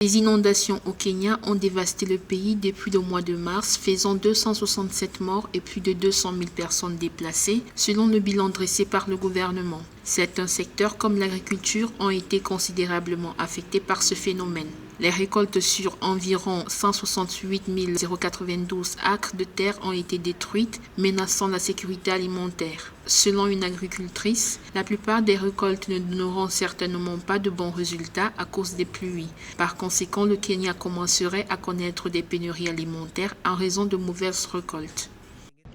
Les inondations au Kenya ont dévasté le pays depuis le mois de mars, faisant 267 morts et plus de 200 000 personnes déplacées, selon le bilan dressé par le gouvernement. Certains secteurs comme l'agriculture ont été considérablement affectés par ce phénomène. Les récoltes sur environ 168 092 acres de terre ont été détruites, menaçant la sécurité alimentaire. Selon une agricultrice, la plupart des récoltes ne donneront certainement pas de bons résultats à cause des pluies. Par conséquent, le Kenya commencerait à connaître des pénuries alimentaires en raison de mauvaises récoltes.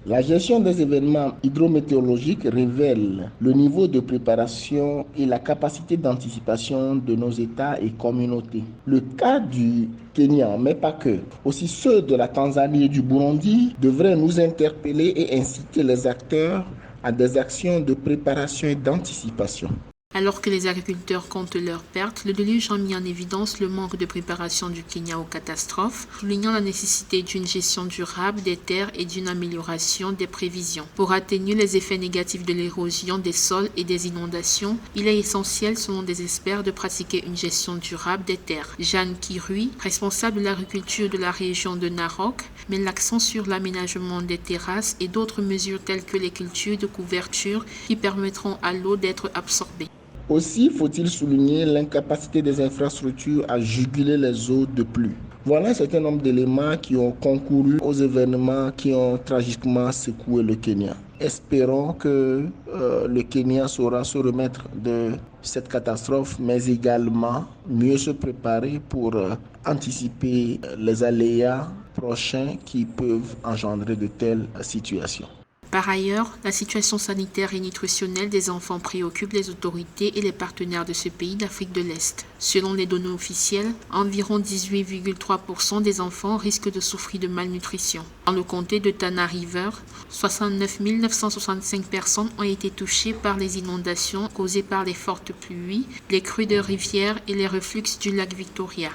La gestion des événements hydrométéorologiques révèle le niveau de préparation et la capacité d'anticipation de nos États et communautés. Le cas du Kenya, mais pas que, aussi ceux de la Tanzanie et du Burundi, devraient nous interpeller et inciter les acteurs à des actions de préparation et d'anticipation. Alors que les agriculteurs comptent leurs pertes, le déluge a mis en évidence le manque de préparation du Kenya aux catastrophes, soulignant la nécessité d'une gestion durable des terres et d'une amélioration des prévisions. Pour atténuer les effets négatifs de l'érosion des sols et des inondations, il est essentiel, selon des experts, de pratiquer une gestion durable des terres. Jeanne Kirui, responsable de l'agriculture de la région de Narok, met l'accent sur l'aménagement des terrasses et d'autres mesures telles que les cultures de couverture qui permettront à l'eau d'être absorbée. Aussi faut-il souligner l'incapacité des infrastructures à juguler les eaux de pluie. Voilà un certain nombre d'éléments qui ont concouru aux événements qui ont tragiquement secoué le Kenya. Espérons que le Kenya saura se remettre de cette catastrophe, mais également mieux se préparer pour anticiper les aléas prochains qui peuvent engendrer de telles situations. Par ailleurs, la situation sanitaire et nutritionnelle des enfants préoccupe les autorités et les partenaires de ce pays d'Afrique de l'Est. Selon les données officielles, environ 18,3% des enfants risquent de souffrir de malnutrition. Dans le comté de Tana River, 69 965 personnes ont été touchées par les inondations causées par les fortes pluies, les crues de rivières et les reflux du lac Victoria.